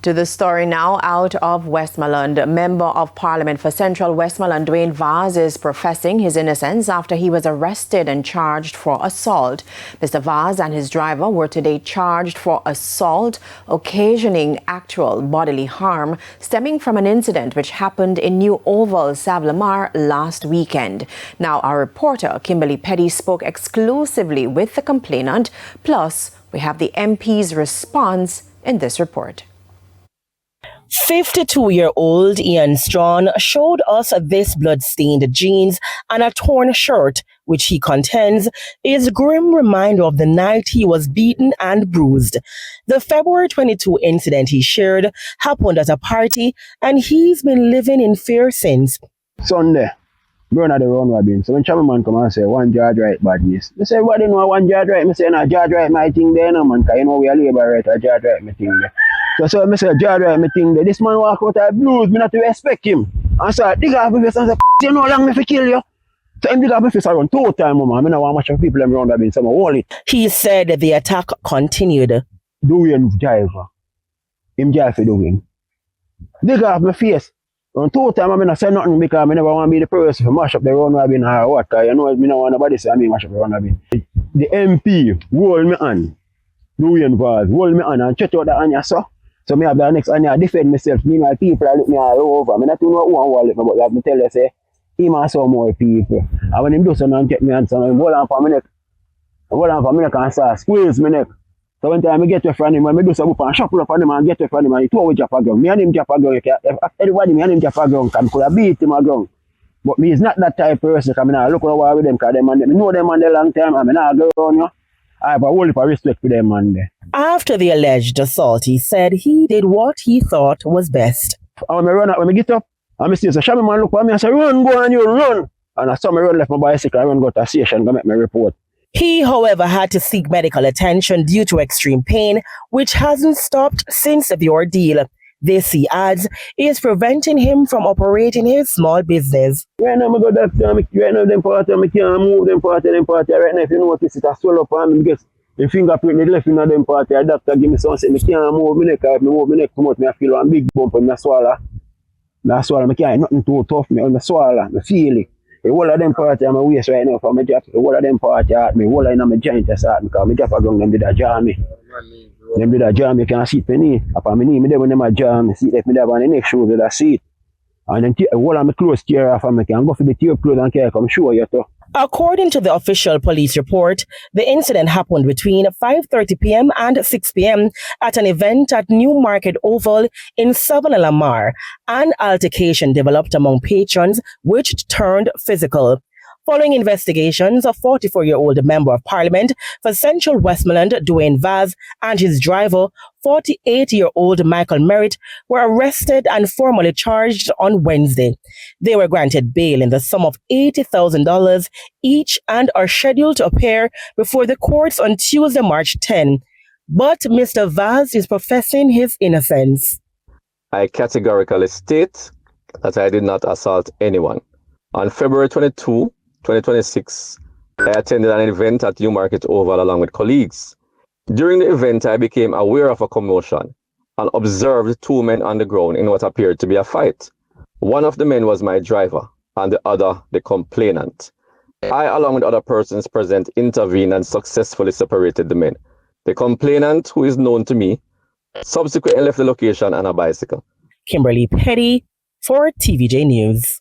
To the story now out of Westmoreland. Member of Parliament for Central Westmoreland, Dwayne Vaz, is professing his innocence after he was arrested and charged for assault. Mr. Vaz and his driver were today charged for assault, occasioning actual bodily harm stemming from an incident which happened in New Oval, Savlamar last weekend. Now, our reporter, Kimberly Petty, spoke exclusively with the complainant. Plus, we have the MP's response in this report. 52-year-old Ian Strawn showed us this blood-stained jeans and a torn shirt, which he contends is a grim reminder of the night he was beaten and bruised. The February 22 incident he shared happened at a party, and he's been living in fear since. Sunday, going at the round robin. So when Chairman come and say, one judge right badness. I say, what do you know one judge right? I say, no, judge right my thing there, no man, because you know we are labor right, a judge right my thing there. So I say, judge right my thing there. This man walk out of blues, me not to respect him. And so, dig off my face and say, you know how long me for kill you? So him dig off my face around 2 times, man. I don't want much of people around robin, so I hold it. He said the attack continued. Doing driver. Him drive for doing. Dig off my face. On 2 times, I don't say nothing because I never want to be the person to mash up the round robin or what. Because you know, I don't want nobody say I mash up the round robin. The MP hold me on. Dwayne Vaz hold me on and check out the anya so. So I have the next anya defend myself. Me my people look me all over. I don't know who I want to but I tell you say, him and some more people. And when him do something and check me and so, him hold on for me neck. Hold on for me neck and start squeeze me neck. So when time I get to friend him, when I do some and shuffle up on him and get to friend him and he throw with Jaffa ground. Me and him Jaffa ground, everybody me and him Jaffa ground can could have beat him a ground. But me is not that type of person because I mean, I look over with them because them and them, I know them and a long time and I go around you. I have a whole heap of respect for them and there. After the alleged assault, he said he did what he thought was best. And when I get up, and I see so Shabby man look at me and say, run, go on you, run. And I saw me run left my bicycle, I run go to a station, go make my report. He, however, had to seek medical attention due to extreme pain, which hasn't stopped since the ordeal. This, he adds, is preventing him from operating his small business. Right now, I go that time, right now, them part, I can't move them part. Right now, if you notice it, I swell up on me because the fingerprint is left in them part. The doctor give me something, I can't move my neck. If I move my neck too much, I feel one big bump in my swallow. I swallow, I can't, nothing too tough, I swallow, I feel it. The whole of them part of my waist right now for my job, the whole of them part of me, whole of my joint is at me, because my job are going, them did a jam me. Them did a jam, you can't see it for me. Upon my knee, me there when them a jam, me see it, me there on the next shoes with a seat. And then the whole of my clothes tear off and I can go for the tear clothes and care come show you too. According to the official police report, the incident happened between 5:30 p.m. and 6 p.m. at an event at New Market Oval in Savlamar. An altercation developed among patrons, which turned physical. Following investigations, a 44-year-old member of Parliament for Central Westmoreland, Dwayne Vaz, and his driver, 48-year-old Michael Merritt, were arrested and formally charged on Wednesday. They were granted bail in the sum of $80,000 each and are scheduled to appear before the courts on Tuesday, March 10. But Mr. Vaz is professing his innocence. I categorically state that I did not assault anyone. On February 22, 2026, I attended an event at Newmarket Oval along with colleagues. During the event, I became aware of a commotion and observed 2 men on the ground in what appeared to be a fight. One of the men was my driver and the other the complainant. I, along with other persons present, intervened and successfully separated the men. The complainant, who is known to me, subsequently left the location on a bicycle. Kimberly Petty for TVJ News.